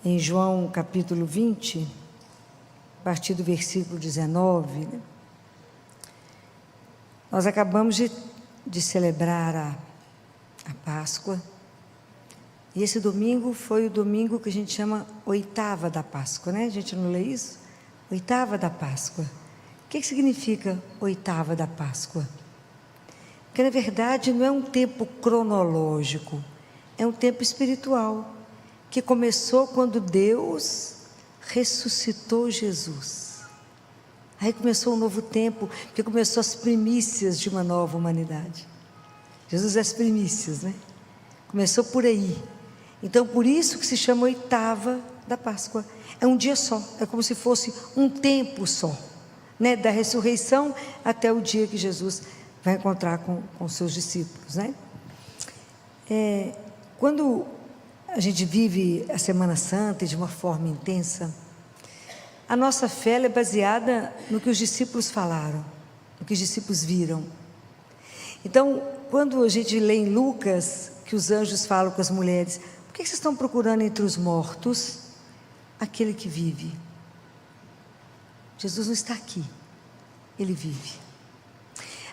em João capítulo 20, a partir do versículo 19, né? Nós acabamos de celebrar a Páscoa, e esse domingo foi o domingo que a gente chama oitava da Páscoa, né? A gente não lê isso? Oitava da Páscoa. O que significa oitava da Páscoa? Porque, na verdade, não é um tempo cronológico, é um tempo espiritual, que começou quando Deus ressuscitou Jesus. Aí começou um novo tempo, que começou as primícias de uma nova humanidade. Jesus é as primícias, né? Começou por aí. Então, por isso que se chama oitava da Páscoa. É um dia só, é como se fosse um tempo só, né? Da ressurreição até o dia que Jesus vai encontrar com seus discípulos, né? Quando a gente vive a Semana Santa de uma forma intensa, a nossa fé é baseada no que os discípulos falaram, no que os discípulos viram. Então, quando a gente lê em Lucas, que os anjos falam com as mulheres: por que vocês estão procurando entre os mortos aquele que vive? Jesus não está aqui, Ele vive.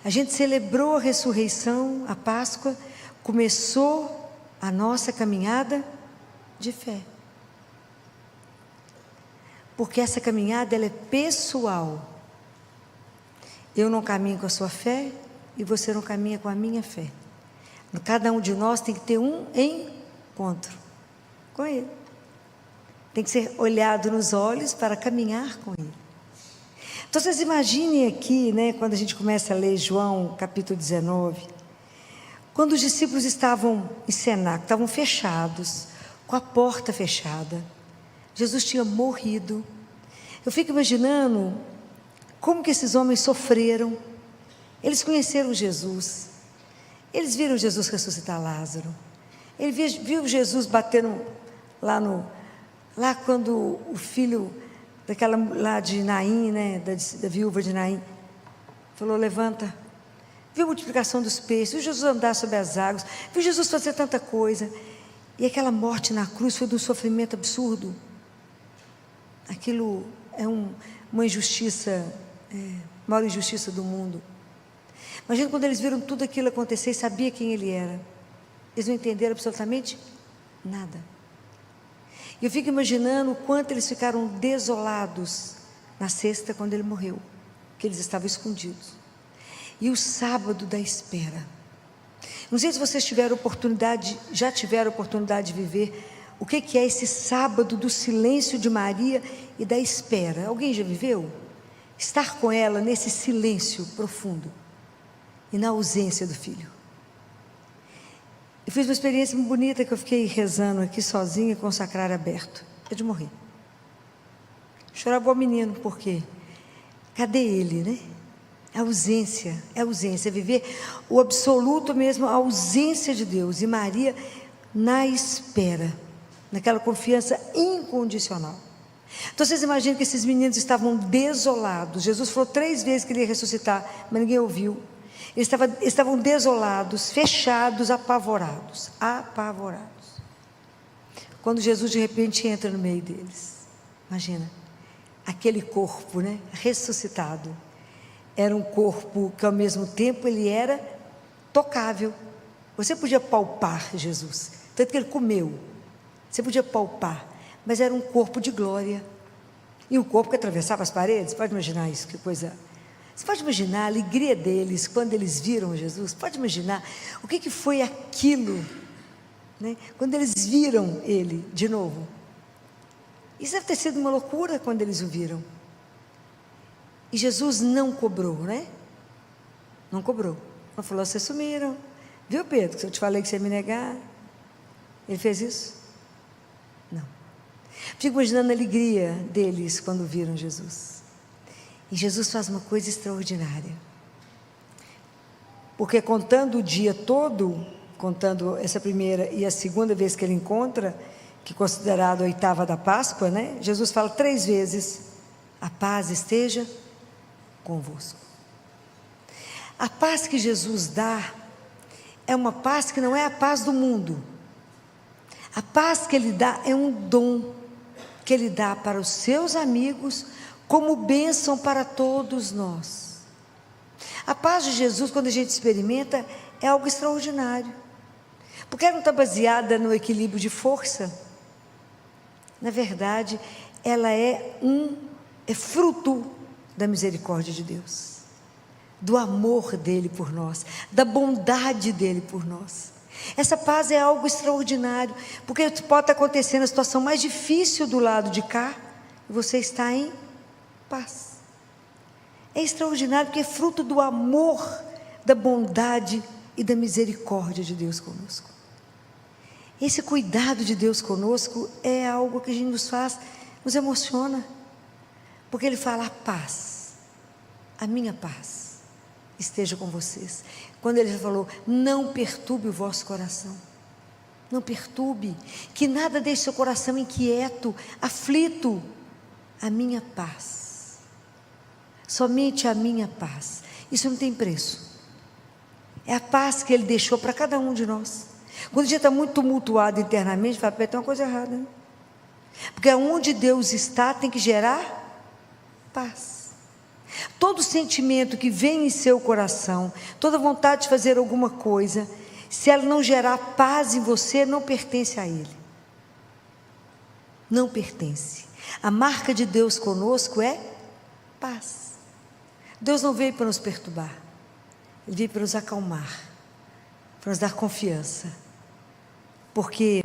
A gente celebrou a ressurreição, a Páscoa, começou a nossa caminhada de fé. Porque essa caminhada, ela é pessoal. Eu não caminho com a sua fé e você não caminha com a minha fé. Cada um de nós tem que ter um encontro com Ele. Tem que ser olhado nos olhos para caminhar com Ele. Então, vocês imaginem aqui, né, quando a gente começa a ler João capítulo 19, quando os discípulos estavam em cenáculo, estavam fechados, com a porta fechada, Jesus tinha morrido. Eu fico imaginando como que esses homens sofreram. Eles conheceram Jesus, eles viram Jesus ressuscitar Lázaro, ele viu Jesus batendo lá quando o filho daquela lá de Naim, né, da viúva de Naim, falou: levanta. Viu a multiplicação dos peixes, viu Jesus andar sobre as águas, viu Jesus fazer tanta coisa. E aquela morte na cruz foi de um sofrimento absurdo. Aquilo é uma injustiça, a maior injustiça do mundo. Imagina quando eles viram tudo aquilo acontecer e sabia quem Ele era. Eles não entenderam absolutamente nada. E eu fico imaginando o quanto eles ficaram desolados na sexta, quando Ele morreu, que eles estavam escondidos. E o sábado da espera. Não sei se vocês já tiveram oportunidade de viver o que é esse sábado do silêncio de Maria e da espera. Alguém já viveu? Estar com ela nesse silêncio profundo e na ausência do filho. Eu fiz uma experiência muito bonita, que eu fiquei rezando aqui sozinha com o sacrário aberto. É de morrer. Chorava igual menino, por quê? Cadê ele, né? É ausência, é viver o absoluto mesmo, a ausência de Deus. E Maria na espera, naquela confiança incondicional. Então vocês imaginam que esses meninos estavam desolados. Jesus falou 3 vezes que Ele ia ressuscitar, mas ninguém ouviu. Eles estavam desolados, fechados, apavorados. Quando Jesus de repente entra no meio deles, imagina, aquele corpo, né, ressuscitado. Era um corpo que ao mesmo tempo ele era tocável. Você podia palpar Jesus, tanto que Ele comeu, você podia palpar, mas era um corpo de glória. E um corpo que atravessava as paredes. Pode imaginar isso, que coisa. Você pode imaginar a alegria deles quando eles viram Jesus? Pode imaginar o que foi aquilo, né? Quando eles viram Ele de novo. Isso deve ter sido uma loucura quando eles o viram. E Jesus não cobrou, né? Não cobrou. Não falou: vocês sumiram. Viu, Pedro, que eu te falei que você ia me negar? Ele fez isso? Não. Fico imaginando a alegria deles quando viram Jesus. E Jesus faz uma coisa extraordinária. Porque contando o dia todo, contando essa primeira e a segunda vez que Ele encontra, que é considerado a oitava da Páscoa, né? Jesus fala 3 vezes: a paz esteja convosco. A paz que Jesus dá é uma paz que não é a paz do mundo. A paz que Ele dá é um dom. que Ele dá para os seus amigos como bênção para todos nós. A paz de Jesus, quando a gente experimenta, é algo extraordinário, porque ela não está baseada no equilíbrio de força. Na verdade, ela é fruto da misericórdia de Deus, do amor dEle por nós, da bondade dEle por nós. Essa paz é algo extraordinário, porque pode estar acontecendo a situação mais difícil do lado de cá, e você está em paz. É extraordinário porque é fruto do amor, da bondade e da misericórdia de Deus conosco. Esse cuidado de Deus conosco é algo que a gente nos emociona, porque Ele fala: a paz, a minha paz esteja com vocês. Quando Ele falou: não perturbe o vosso coração, não perturbe, que nada deixe seu coração inquieto, aflito, a minha paz, somente a minha paz. Isso não tem preço, é a paz que Ele deixou para cada um de nós. Quando a gente está muito tumultuado internamente, fala: tem uma coisa errada, né? Porque onde Deus está tem que gerar paz. Todo sentimento que vem em seu coração, toda vontade de fazer alguma coisa, se ela não gerar paz em você, não pertence a Ele. Não pertence. A marca de Deus conosco é paz. Deus não veio para nos perturbar, Ele veio para nos acalmar, para nos dar confiança, porque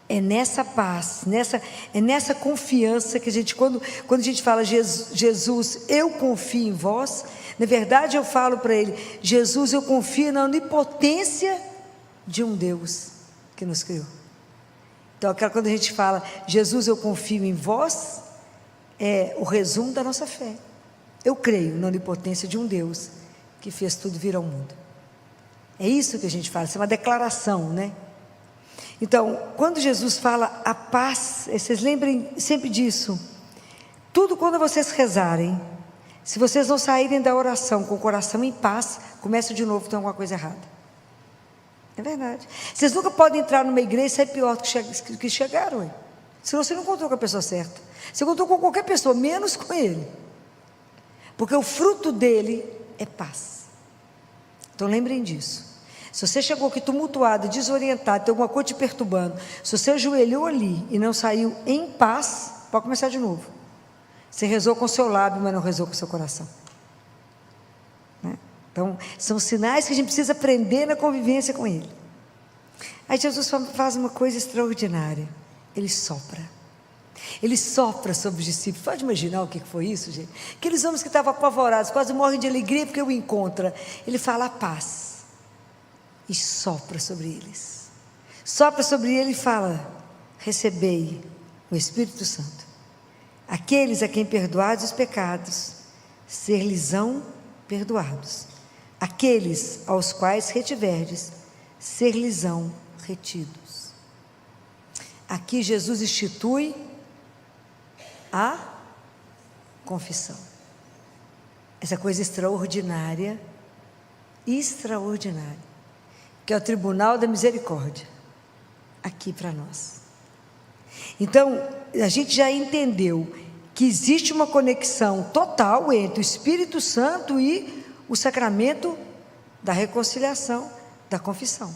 é nessa paz, é nessa confiança que a gente, quando a gente fala: Jesus, eu confio em vós, na verdade eu falo para Ele: Jesus, eu confio na onipotência de um Deus que nos criou. Então, quando a gente fala: Jesus, eu confio em vós, é o resumo da nossa fé. Eu creio na onipotência de um Deus que fez tudo vir ao mundo. É isso que a gente fala, isso é uma declaração, né? Então, quando Jesus fala a paz, vocês lembrem sempre disso. Tudo quando vocês rezarem, se vocês não saírem da oração com o coração em paz, começa de novo, tem alguma coisa errada. É verdade. Vocês nunca podem entrar numa igreja e sair pior do que chegaram. Hein? Senão você não encontrou com a pessoa certa. Você encontrou com qualquer pessoa, menos com Ele. Porque o fruto dele é paz. Então lembrem disso. Se você chegou aqui tumultuado, desorientado, tem alguma coisa te perturbando, se você ajoelhou ali e não saiu em paz, pode começar de novo. Você rezou com o seu lábio, mas não rezou com o seu coração, né? Então, são sinais que a gente precisa aprender na convivência com Ele. Aí Jesus faz uma coisa extraordinária. Ele sopra. Ele sopra sobre os discípulos. Pode imaginar o que foi isso, gente? Aqueles homens que estavam apavorados, quase morrem de alegria porque o encontra. Ele fala: a paz. E sopra sobre eles. Sopra sobre ele e fala: recebei o Espírito Santo. Aqueles a quem perdoados os pecados, ser-lhes-ão perdoados. Aqueles aos quais retiverdes, ser-lhes-ão retidos. Aqui Jesus institui a confissão. Essa coisa extraordinária, que é o tribunal da misericórdia, aqui para nós. Então, a gente já entendeu que existe uma conexão total entre o Espírito Santo e o sacramento da reconciliação, da confissão.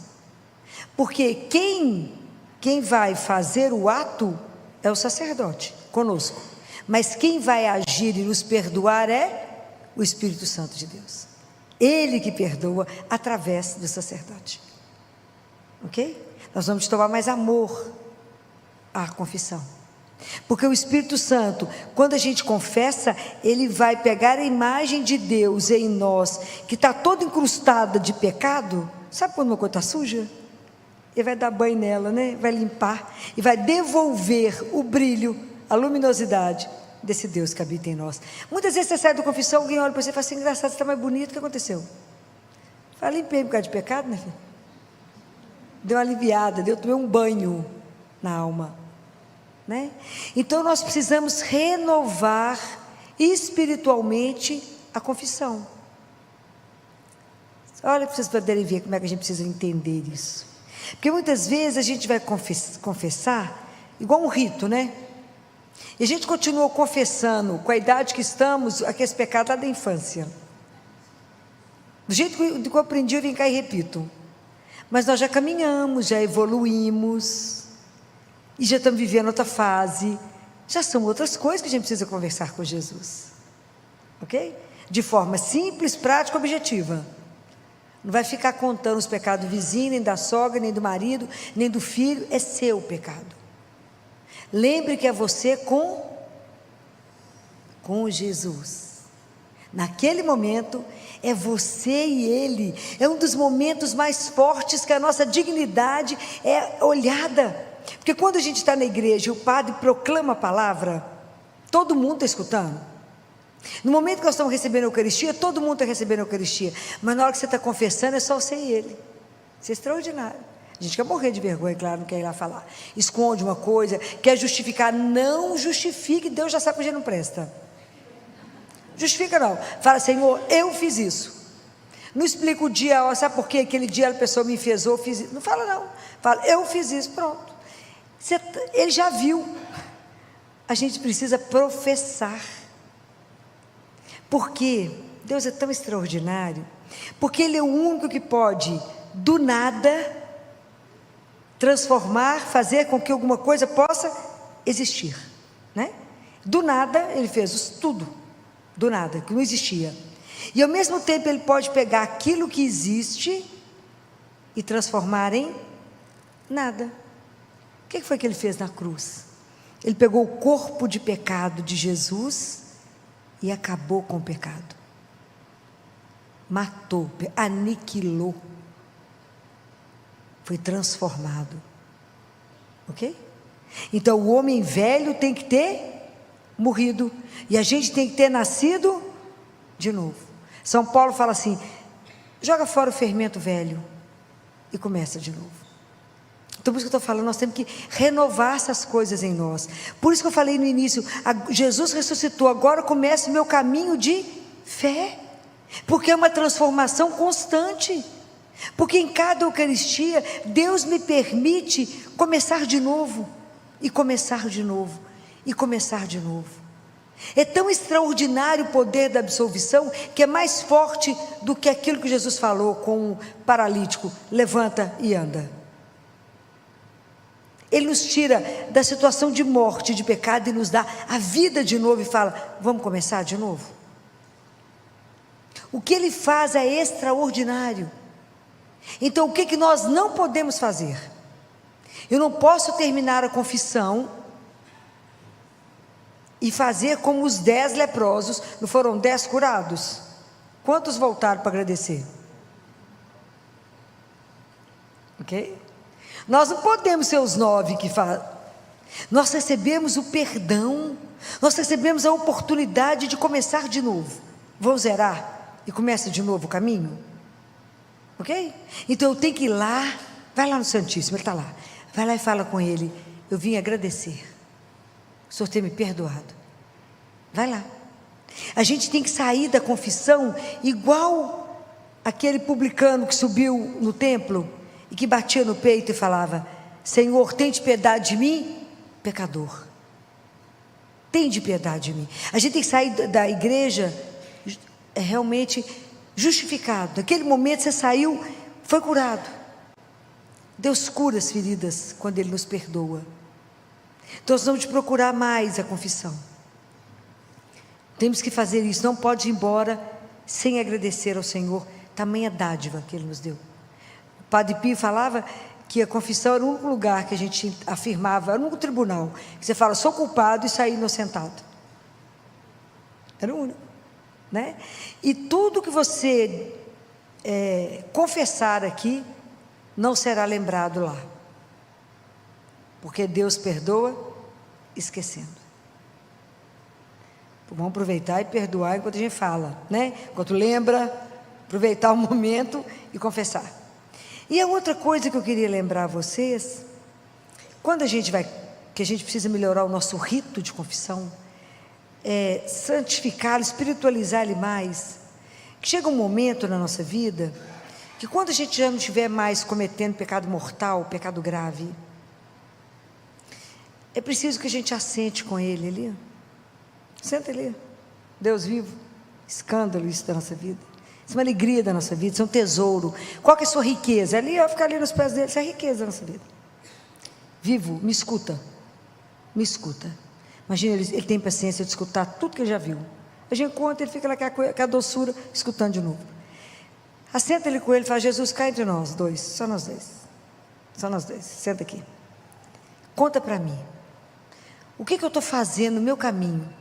Porque quem vai fazer o ato é o sacerdote, conosco. Mas quem vai agir e nos perdoar é o Espírito Santo de Deus. Ele que perdoa através do sacerdote. Ok? Nós vamos tomar mais amor à confissão. Porque o Espírito Santo, quando a gente confessa, ele vai pegar a imagem de Deus em nós, que está toda incrustada de pecado. Sabe quando uma coisa está suja? Ele vai dar banho nela, né? Vai limpar e vai devolver o brilho, a luminosidade desse Deus que habita em nós. Muitas vezes você sai da confissão, alguém olha para você e fala assim: engraçado, você está mais bonito, o que aconteceu? Fala: limpei por causa de pecado, né, filho? Deu uma aliviada, tomei um banho na alma, né? Então nós precisamos renovar espiritualmente a confissão. Olha para vocês poderem ver como é que a gente precisa entender isso. Porque muitas vezes a gente vai confessar igual um rito, né? E a gente continua confessando, com a idade que estamos, aqueles pecados lá da infância. Do jeito que eu aprendi, eu vim cá e repito. Mas nós já caminhamos, já evoluímos, e já estamos vivendo outra fase. Já são outras coisas que a gente precisa conversar com Jesus. Ok? De forma simples, prática, objetiva. Não vai ficar contando os pecados do vizinho, nem da sogra, nem do marido, nem do filho. É seu pecado. Lembre que é você com Jesus. Naquele momento, é você e Ele. É um dos momentos mais fortes que a nossa dignidade é olhada. Porque quando a gente está na igreja e o padre proclama a palavra, todo mundo está escutando. No momento que nós estamos recebendo a Eucaristia, todo mundo está recebendo a Eucaristia. Mas na hora que você está confessando, é só você e Ele. Isso é extraordinário. A gente quer morrer de vergonha, claro, não quer ir lá falar. Esconde uma coisa, quer justificar. Não justifique, Deus já sabe que a gente não presta. Justifica não. Fala, Senhor, eu fiz isso. Não explica o dia, ó, sabe por quê? Aquele dia a pessoa me enfesou, eu fiz isso. Não fala não. Fala, eu fiz isso, pronto. Ele já viu. A gente precisa professar. Porque Deus é tão extraordinário. Porque Ele é o único que pode, do nada, transformar, fazer com que alguma coisa possa existir, né? Do nada Ele fez tudo, do nada, que não existia. E ao mesmo tempo Ele pode pegar aquilo que existe e transformar em nada. O que foi que Ele fez na cruz? Ele pegou o corpo de pecado de Jesus e acabou com o pecado. Matou, aniquilou. Foi transformado. Ok? Então o homem velho tem que ter morrido. E a gente tem que ter nascido de novo. São Paulo fala assim: joga fora o fermento velho e começa de novo. Então por isso que eu estou falando, nós temos que renovar essas coisas em nós. Por isso que eu falei no início, Jesus ressuscitou, agora começa o meu caminho de fé. Porque é uma transformação constante. Porque em cada Eucaristia, Deus me permite começar de novo, e começar de novo, e começar de novo. É tão extraordinário o poder da absolvição, que é mais forte do que aquilo que Jesus falou com o paralítico: levanta e anda. Ele nos tira da situação de morte, de pecado, e nos dá a vida de novo, e fala: vamos começar de novo? O que Ele faz é extraordinário. Então o que nós não podemos fazer? Eu não posso terminar a confissão e fazer como os 10 leprosos. Não foram 10 curados? Quantos voltaram para agradecer? Ok? Nós não podemos ser os 9 que fazem. Nós recebemos o perdão, nós recebemos a oportunidade de começar de novo. Vamos zerar e começa de novo o caminho? Ok? Então eu tenho que ir lá. Vai lá no Santíssimo, Ele está lá. Vai lá e fala com Ele: eu vim agradecer, o Senhor ter me perdoado. Vai lá. A gente tem que sair da confissão igual aquele publicano que subiu no templo e que batia no peito e falava: Senhor, tem de piedade de mim, pecador. Tem de piedade de mim. A gente tem que sair da igreja realmente justificado. Naquele momento você saiu, foi curado. Deus cura as feridas quando Ele nos perdoa. Então nós vamos procurar mais a confissão. Temos que fazer isso. Não pode ir embora sem agradecer ao Senhor tamanha dádiva que Ele nos deu. O Padre Pio falava que a confissão era o único lugar que a gente afirmava, era o único tribunal que você fala: sou culpado, e saí inocentado. Era o único, né? E tudo que você confessar aqui não será lembrado lá, porque Deus perdoa esquecendo. Vamos aproveitar e perdoar enquanto a gente fala, né? Enquanto lembra, aproveitar o momento e confessar. E a outra coisa que eu queria lembrar a vocês, quando a gente que a gente precisa melhorar o nosso rito de confissão, santificá-lo, espiritualizar ele mais, que chega um momento na nossa vida, que quando a gente já não estiver mais cometendo pecado mortal, pecado grave, É preciso que a gente assente com Ele ali. Senta ali. Deus vivo. Escândalo isso da nossa vida. Isso é uma alegria da nossa vida, isso é um tesouro. Qual que é a sua riqueza? Ali, eu ficar ali nos pés dele, isso é a riqueza da nossa vida. Vivo, me escuta. Me escuta. Imagina, ele tem paciência de escutar tudo que ele já viu. A gente conta, ele fica lá com a doçura, escutando de novo. Assenta ele com ele e fala: Jesus, cá entre nós dois, só nós dois. Só nós dois, senta aqui. Conta para mim. O que eu estou fazendo no meu caminho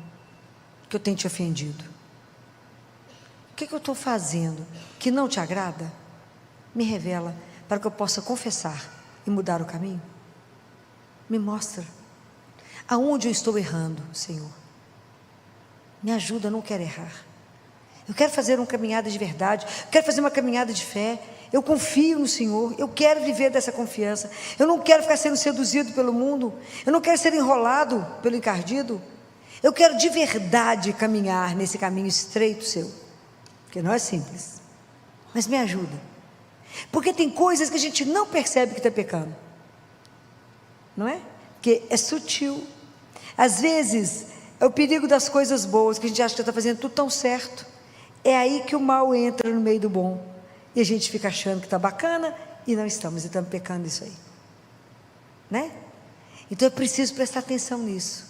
que eu tenho te ofendido? O que eu estou fazendo que não te agrada? Me revela, para que eu possa confessar e mudar o caminho. Me mostra aonde eu estou errando, Senhor. Me ajuda, eu não quero errar. Eu quero fazer uma caminhada de verdade, eu quero fazer uma caminhada de fé. Eu confio no Senhor, eu quero viver dessa confiança. Eu não quero ficar sendo seduzido pelo mundo, eu não quero ser enrolado pelo encardido. Eu quero de verdade caminhar nesse caminho estreito seu, porque não é simples, mas me ajuda, porque tem coisas que a gente não percebe que está pecando, não é? Porque é sutil. Às vezes é o perigo das coisas boas, que a gente acha que está fazendo tudo tão certo. É aí que o mal entra no meio do bom, e a gente fica achando que está bacana, e não estamos, e estamos pecando nisso aí, né? Então é preciso prestar atenção nisso.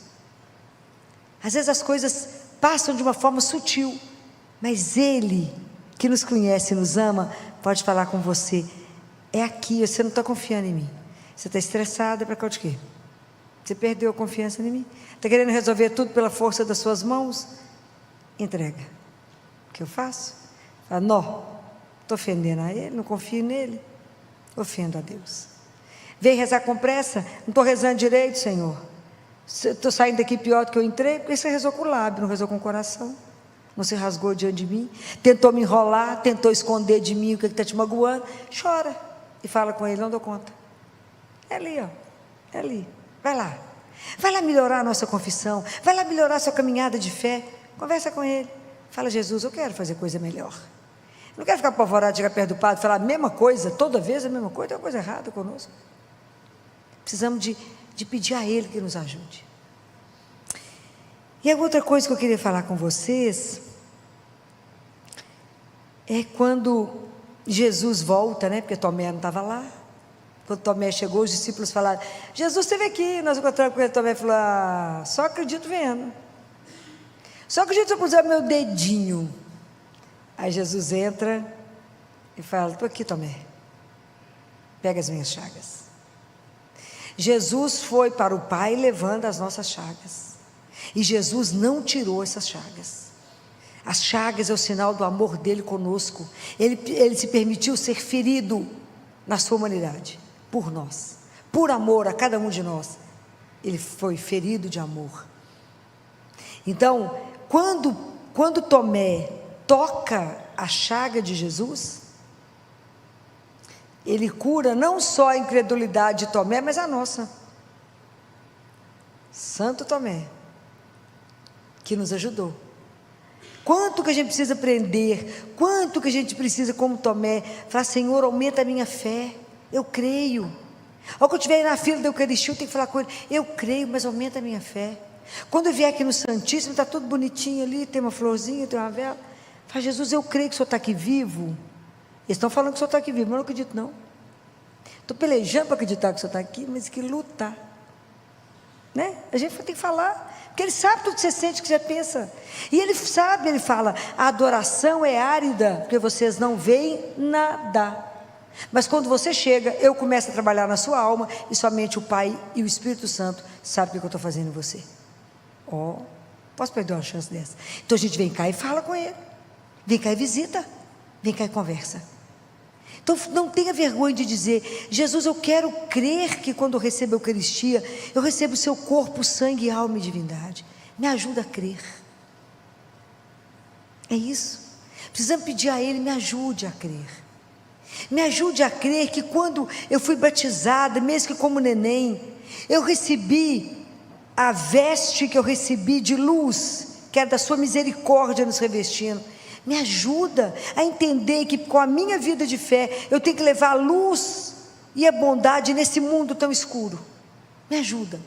Às vezes as coisas passam de uma forma sutil, mas Ele, que nos conhece e nos ama, pode falar com você: é aqui, você não está confiando em mim, você está estressada, para cá de quê? Você perdeu a confiança em mim? Está querendo resolver tudo pela força das suas mãos? Entrega. O que eu faço? Fala: não, estou ofendendo a Ele, não confio nele, ofendo a Deus. Vem rezar com pressa, não estou rezando direito, Senhor, estou saindo daqui pior do que eu entrei, porque você rezou com o lábio, não rezou com o coração, não se rasgou diante de mim, tentou me enrolar, tentou esconder de mim o que está te magoando. Chora e fala com Ele: não dou conta. É ali, ó, é ali, vai lá melhorar a nossa confissão, vai lá melhorar a sua caminhada de fé. Conversa com Ele, fala: Jesus, eu quero fazer coisa melhor, eu não quero ficar apavorado, chegar perto do padre e falar a mesma coisa, toda vez a mesma coisa. Tem uma coisa errada conosco. Precisamos de pedir a Ele que nos ajude. E a outra coisa que eu queria falar com vocês é quando Jesus volta, né? Porque Tomé não estava lá. Quando Tomé chegou, os discípulos falaram: Jesus esteve aqui. Nós encontramos com ele. Tomé falou: só acredito vendo, só acredito se eu puser meu dedinho. Aí Jesus entra e fala: estou aqui, Tomé, pega as minhas chagas. Jesus foi para o Pai levando as nossas chagas, e Jesus não tirou essas chagas. As chagas é o sinal do amor dele conosco. Ele se permitiu ser ferido na sua humanidade, por nós, por amor a cada um de nós. Ele foi ferido de amor. Então, quando Tomé toca a chaga de Jesus, ele cura não só a incredulidade de Tomé, mas a nossa. Santo Tomé, que nos ajudou. Quanto que a gente precisa aprender, quanto que a gente precisa, como Tomé, falar: Senhor, aumenta a minha fé, eu creio. Ao que eu estiver na fila da Eucaristia, eu tenho que falar com Ele: eu creio, mas aumenta a minha fé. Quando eu vier aqui no Santíssimo, está tudo bonitinho ali, tem uma florzinha, tem uma vela. Fala: Jesus, eu creio que o Senhor está aqui vivo. Eles estão falando que o Senhor está aqui vivo, mas eu não acredito não. Estou pelejando para acreditar que o Senhor está aqui, mas que luta, né? A gente tem que falar, porque Ele sabe tudo que você sente, que você pensa, e Ele sabe. Ele fala: a adoração é árida, porque vocês não veem nada, mas quando você chega, eu começo a trabalhar na sua alma, e somente o Pai e o Espírito Santo sabem o que eu estou fazendo em você. Posso perder uma chance dessa? Então a gente vem cá e fala com Ele, vem cá e visita, vem cá e conversa. Então não tenha vergonha de dizer: Jesus, eu quero crer que quando eu recebo a Eucaristia, eu recebo o seu corpo, sangue, alma e divindade. Me ajuda a crer. É isso. Precisamos pedir a Ele: me ajude a crer. Me ajude a crer que quando eu fui batizada, mesmo que como neném, eu recebi a veste que eu recebi de luz, que é da sua misericórdia nos revestindo. Me ajuda a entender que com a minha vida de fé, eu tenho que levar a luz e a bondade nesse mundo tão escuro. Me ajuda.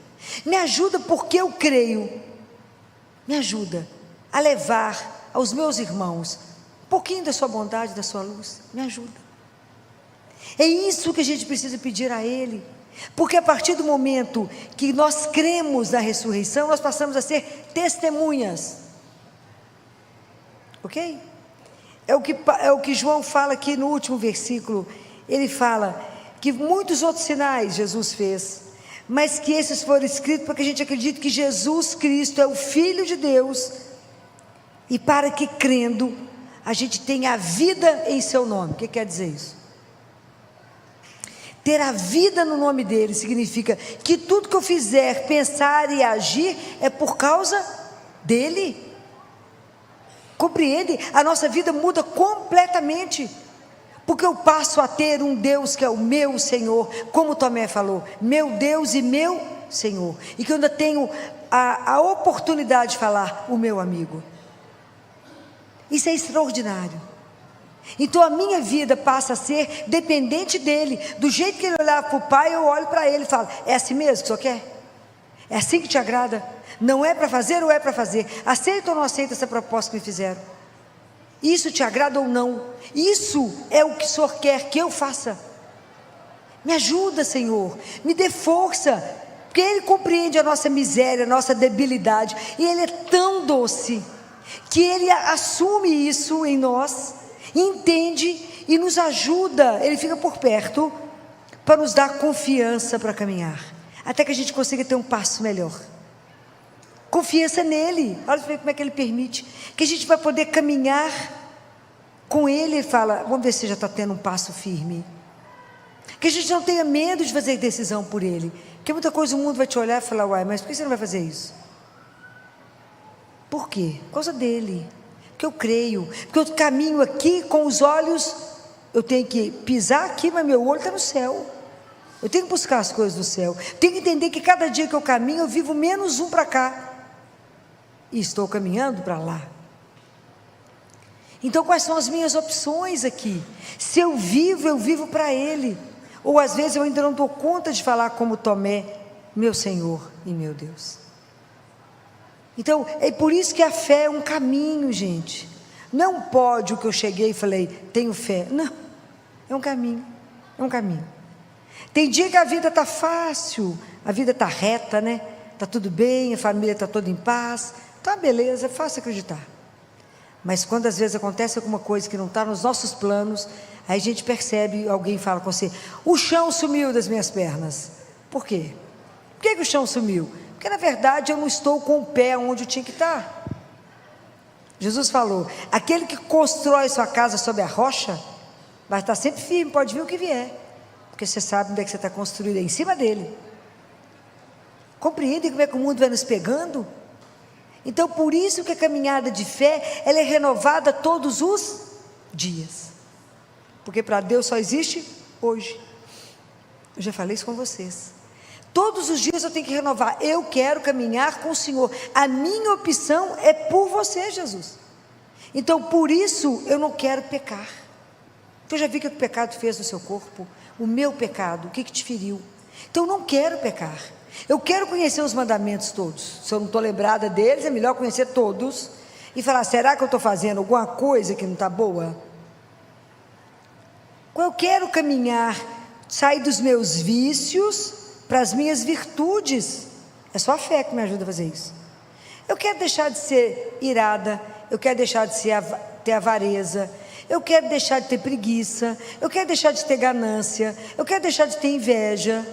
Me ajuda porque eu creio. Me ajuda a levar aos meus irmãos um pouquinho da sua bondade, da sua luz. Me ajuda. É isso que a gente precisa pedir a Ele. Porque a partir do momento que nós cremos na ressurreição, nós passamos a ser testemunhas. Ok? É o que João fala aqui no último versículo. Ele fala que muitos outros sinais Jesus fez, mas que esses foram escritos para que a gente acredite que Jesus Cristo é o Filho de Deus, e para que crendo, a gente tenha a vida em seu nome. O que quer dizer isso? Ter a vida no nome dele significa que tudo que eu fizer, pensar e agir é por causa dele. Compreende? A nossa vida muda completamente, porque eu passo a ter um Deus que é o meu Senhor, como Tomé falou, meu Deus e meu Senhor, e que eu ainda tenho a oportunidade de falar, o meu amigo. Isso é extraordinário. Então a minha vida passa a ser dependente dele. Do jeito que ele olhava para o Pai, eu olho para ele e falo, é assim mesmo que o senhor quer? É assim que te agrada? Não é para fazer ou é para fazer? Aceita ou não aceita essa proposta que me fizeram? Isso te agrada ou não? Isso é o que o Senhor quer que eu faça. Me ajuda, Senhor, me dê força, porque Ele compreende a nossa miséria, a nossa debilidade, e Ele é tão doce, que Ele assume isso em nós, entende e nos ajuda. Ele fica por perto para nos dar confiança para caminhar, até que a gente consiga ter um passo melhor. Confiança nele. Olha como é que ele permite que a gente vai poder caminhar com ele. Ele fala, vamos ver se já está tendo um passo firme, que a gente não tenha medo de fazer decisão por ele, porque muita coisa o mundo vai te olhar e falar, uai, mas por que você não vai fazer isso? Por quê? Por causa dele, porque eu creio, porque eu caminho aqui com os olhos, eu tenho que pisar aqui, mas meu olho está no céu. Eu tenho que buscar as coisas do céu, tenho que entender que cada dia que eu caminho, eu vivo menos um para cá, e estou caminhando para lá. Então quais são as minhas opções aqui? Se eu vivo para Ele, ou às vezes eu ainda não dou conta de falar como Tomé, meu Senhor e meu Deus. Então é por isso que a fé é um caminho, gente, não é um pódio que eu cheguei e falei, tenho fé, não, é um caminho, é um caminho. Tem dia que a vida está fácil, a vida está reta, né? Está tudo bem, a família está toda em paz, tá beleza, é fácil acreditar. Mas quando às vezes acontece alguma coisa que não está nos nossos planos, aí a gente percebe, alguém fala com você, o chão sumiu das minhas pernas. Por quê? Por que o chão sumiu? Porque na verdade eu não estou com o pé onde eu tinha que estar. Jesus falou, aquele que constrói sua casa sobre a rocha, vai estar sempre firme, pode vir o que vier, porque você sabe onde é que você está construído, é em cima dele. Compreendem como é que o mundo vai nos pegando? Então por isso que a caminhada de fé, ela é renovada todos os dias, porque para Deus só existe hoje. Eu já falei isso com vocês, todos os dias eu tenho que renovar, eu quero caminhar com o Senhor, a minha opção é por você, Jesus. Então por isso eu não quero pecar, porque eu já vi o que o pecado fez no seu corpo, o meu pecado, o que te feriu. Então eu não quero pecar, eu quero conhecer os mandamentos todos. Se eu não estou lembrada deles, é melhor conhecer todos e falar, será que eu estou fazendo alguma coisa que não está boa? Eu quero caminhar, sair dos meus vícios para as minhas virtudes. É só a fé que me ajuda a fazer isso. Eu quero deixar de ser irada, eu quero deixar de ter avareza, eu quero deixar de ter preguiça, eu quero deixar de ter ganância, eu quero deixar de ter inveja.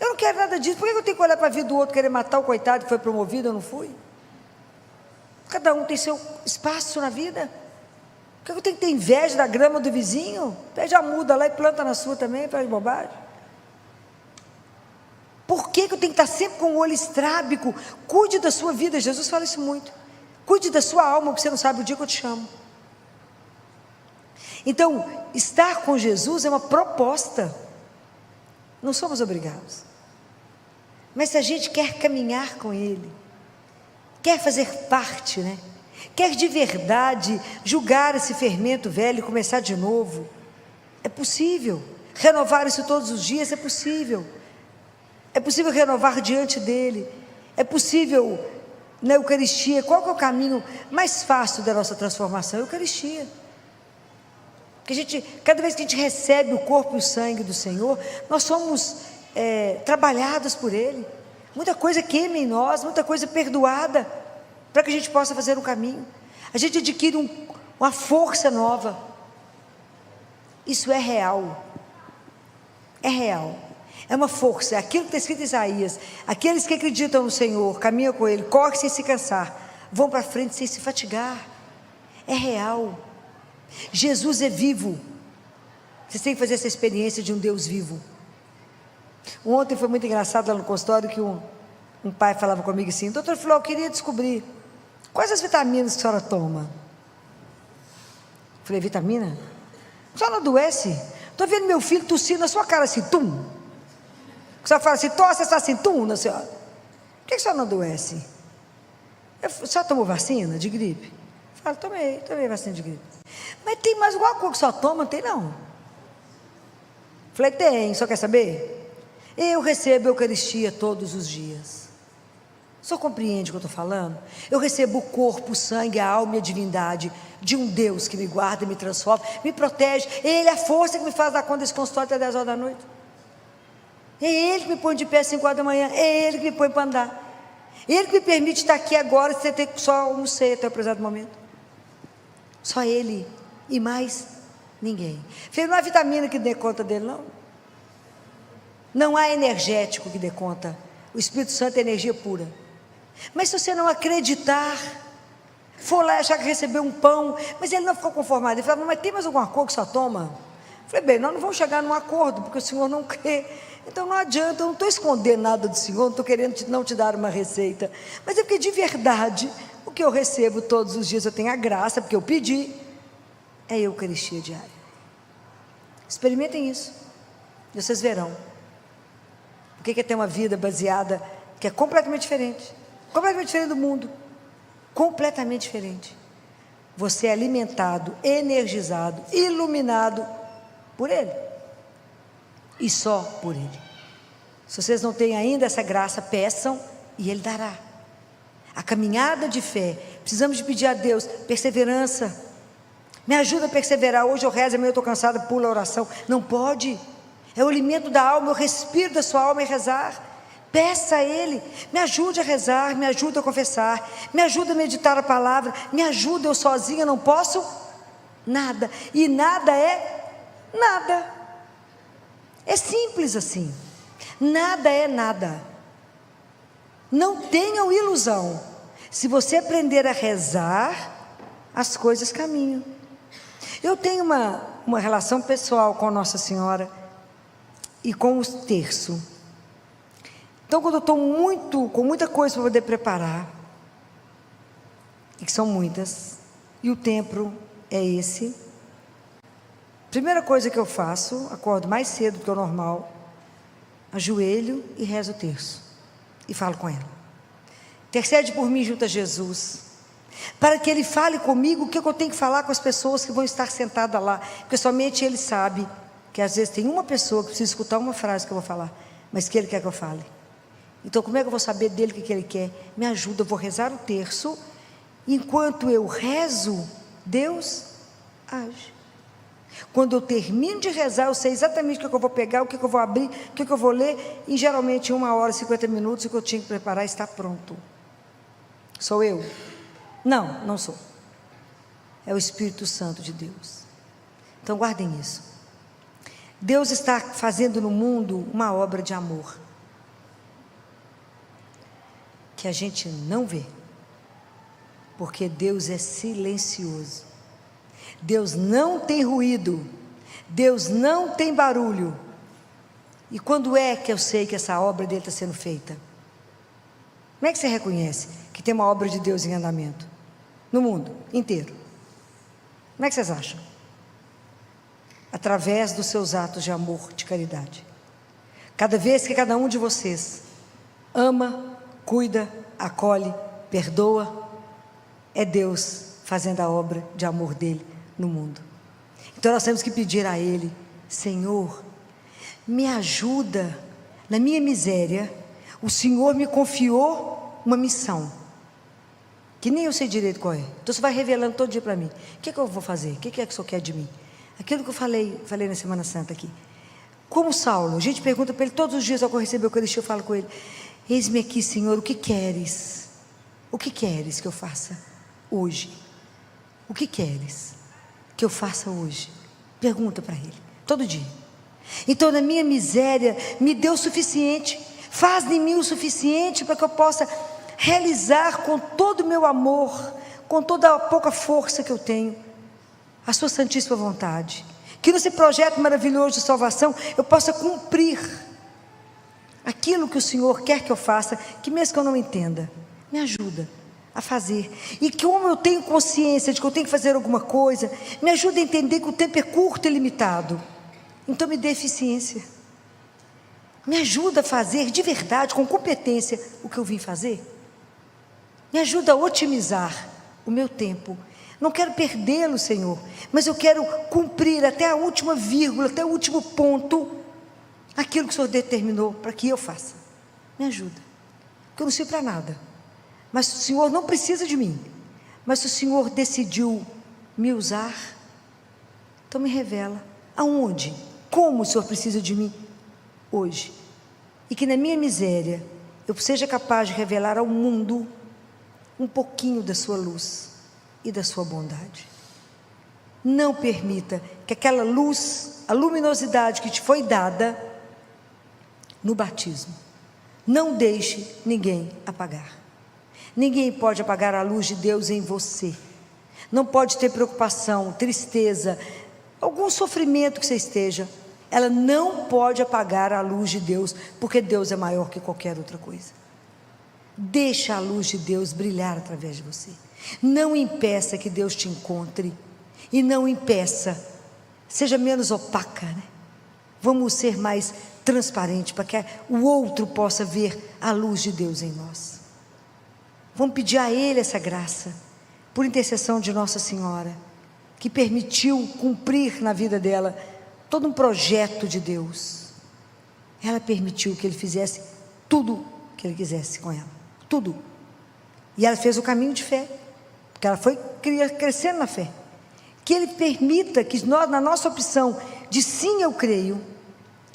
Eu não quero nada disso. Por que eu tenho que olhar para a vida do outro, querer matar o coitado que foi promovido, eu não fui? Cada um tem seu espaço na vida. Por que eu tenho que ter inveja da grama do vizinho? Pede a muda lá e planta na sua também, faz bobagem. Por que eu tenho que estar sempre com o olho estrábico? Cuide da sua vida, Jesus fala isso muito. Cuide da sua alma, porque você não sabe o dia que eu te chamo. Então, estar com Jesus é uma proposta, não somos obrigados. Mas se a gente quer caminhar com Ele, quer fazer parte, né? Quer de verdade julgar esse fermento velho e começar de novo, é possível. Renovar isso todos os dias é possível. É possível renovar diante dele. É possível, na Eucaristia, qual que é o caminho mais fácil da nossa transformação? A Eucaristia. Porque cada vez que a gente recebe o corpo e o sangue do Senhor, nós somos trabalhados por Ele. Muita coisa queima em nós, muita coisa perdoada, para que a gente possa fazer um caminho. A gente adquire uma força nova. Isso é real. É real. É uma força, é aquilo que está escrito em Isaías. Aqueles que acreditam no Senhor, caminham com Ele, correm sem se cansar, vão para frente sem se fatigar. É real. Jesus é vivo. Vocês têm que fazer essa experiência de um Deus vivo. Ontem foi muito engraçado lá no consultório que um pai falava comigo assim: doutor Filó, eu queria descobrir quais as vitaminas que a senhora toma. Falei: vitamina? A senhora não adoece? Estou vendo meu filho tossir na sua cara assim, tum. A senhora fala assim, tosse, está assim, tum, na senhora. Por que a senhora não adoece? A senhora tomou vacina de gripe? Eu falo: tomei vacina de gripe. Mas tem mais alguma coisa que a senhora toma? Não tem não. Falei: tem, só quer saber? Eu recebo a Eucaristia todos os dias. O senhor compreende o que eu estou falando? Eu recebo o corpo, o sangue, a alma e a divindade de um Deus que me guarda, me transforma, me protege. Ele é a força que me faz dar conta desse consultório até 10 horas da noite. É Ele que me põe de pé às 5 horas da manhã. É Ele que me põe para andar. Ele que me permite estar aqui agora, sem ter só almocei até o presente momento. Só Ele e mais ninguém. Filho, não há vitamina que dê conta dele, não. Não há energético que dê conta. O Espírito Santo é energia pura. Mas se você não acreditar, for lá achar que recebeu um pão, mas ele não ficou conformado, ele falava: mas tem mais alguma coisa que só toma? Eu falei: bem, nós não vamos chegar num acordo, porque o Senhor não crê. Então não adianta, eu não estou escondendo nada do Senhor, não estou querendo não te dar uma receita, mas é porque de verdade, o que eu recebo todos os dias, eu tenho a graça, porque eu pedi, é a Eucaristia diária. Experimentem isso, e vocês verão o que é ter uma vida baseada, que é completamente diferente do mundo, completamente diferente. Você é alimentado, energizado, iluminado por Ele, e só por Ele. Se vocês não têm ainda essa graça, peçam e Ele dará. A caminhada de fé, precisamos de pedir a Deus perseverança. Me ajuda a perseverar. Hoje eu rezo, amanhã eu estou cansada, pula a oração. Não pode. É o alimento da alma, eu respiro da sua alma e rezar. Peça a Ele, me ajude a rezar, me ajude a confessar, me ajude a meditar a palavra, me ajude, eu sozinha não posso nada, e nada é nada. É simples assim. Nada é nada. Não tenham ilusão. Se você aprender a rezar, as coisas caminham. Eu tenho uma relação pessoal com Nossa Senhora e com o terço. Então, quando eu estou com muita coisa para poder preparar, e que são muitas, e o tempo é esse, primeira coisa que eu faço, acordo mais cedo do que o normal, ajoelho e rezo o terço, e falo com ela. Intercede por mim junto a Jesus, para que Ele fale comigo o que eu tenho que falar com as pessoas que vão estar sentadas lá, porque somente Ele sabe que às vezes tem uma pessoa que precisa escutar uma frase que eu vou falar, mas que Ele quer que eu fale. Então como é que eu vou saber dele o que Ele quer? Me ajuda, eu vou rezar o terço, enquanto eu rezo, Deus age. Quando eu termino de rezar, eu sei exatamente o que eu vou pegar, o que eu vou abrir, o que eu vou ler, e geralmente 1 hora, 50 minutos, o que eu tinha que preparar está pronto. Sou eu? Não, não sou. É o Espírito Santo de Deus. Então guardem isso. Deus está fazendo no mundo uma obra de amor, que a gente não vê, porque Deus é silencioso. Deus não tem ruído, Deus não tem barulho. E quando é que eu sei que essa obra dele está sendo feita? Como é que você reconhece que tem uma obra de Deus em andamento? No mundo inteiro. Como é que vocês acham? Através dos seus atos de amor, de caridade. Cada vez que cada um de vocês ama, cuida, acolhe, perdoa, é Deus fazendo a obra de amor dele no mundo. Então nós temos que pedir a Ele: Senhor, me ajuda na minha miséria, o Senhor me confiou uma missão, que nem eu sei direito qual é. Então você vai revelando todo dia para mim. O que é que eu vou fazer? O que é que o Senhor quer de mim? Aquilo que eu falei na Semana Santa aqui. Como Saulo, a gente pergunta para ele todos os dias ao receber a Eucaristia, eu falo com ele: eis-me aqui, Senhor, o que queres? O que queres que eu faça hoje? O que queres que eu faça hoje? Pergunta para ele, todo dia. Então, na minha miséria, me dê o suficiente, faz em mim o suficiente para que eu possa realizar com todo o meu amor, com toda a pouca força que eu tenho, a sua santíssima vontade. Que nesse projeto maravilhoso de salvação eu possa cumprir aquilo que o Senhor quer que eu faça, que mesmo que eu não entenda, me ajuda a fazer. E que, como eu tenho consciência de que eu tenho que fazer alguma coisa, me ajuda a entender que o tempo é curto e limitado. Então me dê eficiência, me ajuda a fazer de verdade, com competência, o que eu vim fazer. Me ajuda a otimizar o meu tempo. Não quero perdê-lo, Senhor, mas eu quero cumprir até a última vírgula, até o último ponto, aquilo que o Senhor determinou para que eu faça. Me ajuda, porque eu não sirvo para nada, mas o Senhor não precisa de mim, mas se o Senhor decidiu me usar, então me revela aonde, como o Senhor precisa de mim hoje, e que na minha miséria eu seja capaz de revelar ao mundo um pouquinho da sua luz e da sua bondade. Não permita que aquela luz, a luminosidade que te foi dada no batismo, não deixe ninguém apagar. Ninguém pode apagar a luz de Deus em você. Não pode ter preocupação, tristeza, algum sofrimento que você esteja, ela não pode apagar a luz de Deus, porque Deus é maior que qualquer outra coisa. Deixa a luz de Deus brilhar através de você. Não impeça que Deus te encontre, e não impeça, seja menos opaca, né? Vamos ser mais transparentes, para que o outro possa ver a luz de Deus em nós. Vamos pedir a Ele essa graça, por intercessão de Nossa Senhora, que permitiu cumprir na vida dela todo um projeto de Deus. Ela permitiu que Ele fizesse tudo que Ele quisesse com ela, tudo. E ela fez o caminho de fé, porque ela foi crescendo na fé. Que Ele permita que nós, na nossa opção de sim, eu creio,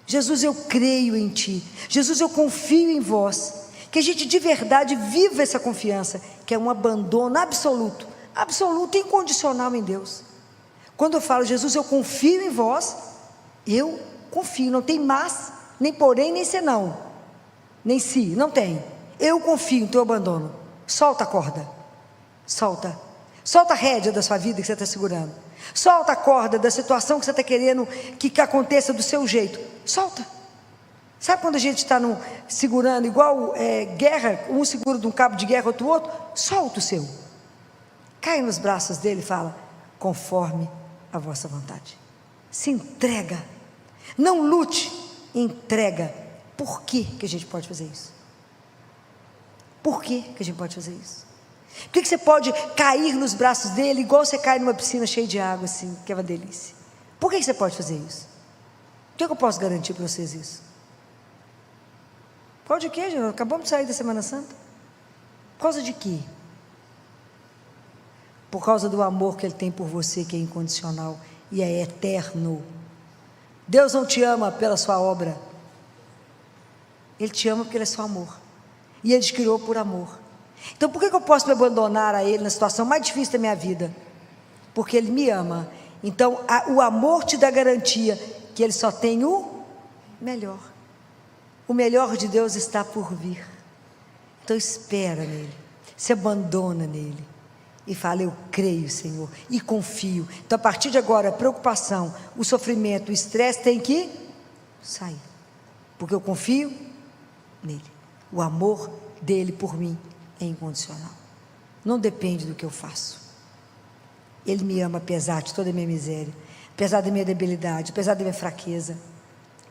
Jesus, eu creio em Ti, Jesus, eu confio em Vós, que a gente de verdade viva essa confiança, que é um abandono absoluto, absoluto e incondicional em Deus. Quando eu falo, Jesus, eu confio em Vós, eu confio, não tem mas, nem porém, nem senão, nem se, não tem. Eu confio, então eu abandono. Solta a corda, solta a rédea da sua vida que você está segurando, solta a corda da situação que você está querendo que aconteça do seu jeito, solta. Sabe quando a gente está segurando, igual guerra, um segura de um cabo de guerra, outro, solta o seu, cai nos braços dele e fala, conforme a vossa vontade, se entrega, não lute, entrega. Por que a gente pode fazer isso? Por que a gente pode fazer isso? Por que você pode cair nos braços dele, igual você cai numa piscina cheia de água, assim, que é uma delícia? Por que você pode fazer isso? Por que eu posso garantir para vocês isso? Pode o quê, gente? Acabamos de sair da Semana Santa. Por causa de quê? Por causa do amor que Ele tem por você, que é incondicional e é eterno. Deus não te ama pela sua obra, Ele te ama porque Ele é seu amor, e Ele te criou por amor. Então por que eu posso me abandonar a Ele na situação mais difícil da minha vida? Porque Ele me ama. Então o amor te dá garantia que Ele só tem o melhor. O melhor de Deus está por vir. Então espera nele, se abandona nele e fala, eu creio, Senhor, e confio. Então a partir de agora, a preocupação, o sofrimento, o estresse tem que sair, porque eu confio nele. O amor dele por mim é incondicional, não depende do que eu faço. Ele me ama apesar de toda a minha miséria, apesar da minha debilidade, apesar da minha fraqueza.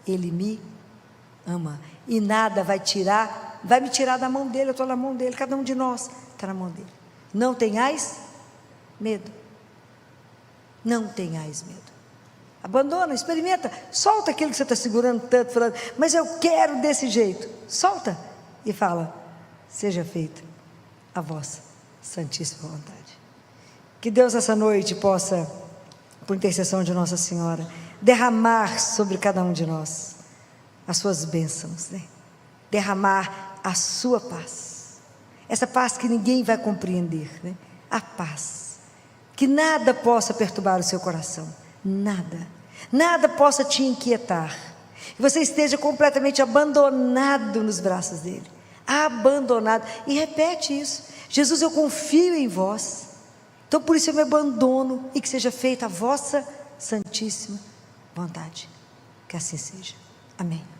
Ele me ama, e nada vai me tirar da mão dele. Eu estou na mão dele, cada um de nós está na mão dele. Não tenhais medo, não tenhais medo. Abandona, experimenta, solta aquilo que você está segurando tanto, falando, mas eu quero desse jeito. Solta e fala: seja feita a vossa santíssima vontade. Que Deus essa noite possa, por intercessão de Nossa Senhora, derramar sobre cada um de nós as suas bênçãos, né? Derramar a sua paz, essa paz que ninguém vai compreender, né? A paz, que nada possa perturbar o seu coração, nada possa te inquietar, que você esteja completamente abandonado nos braços dele, abandonado, e repete isso: Jesus, eu confio em vós, então por isso eu me abandono, e que seja feita a vossa santíssima vontade, que assim seja, amém.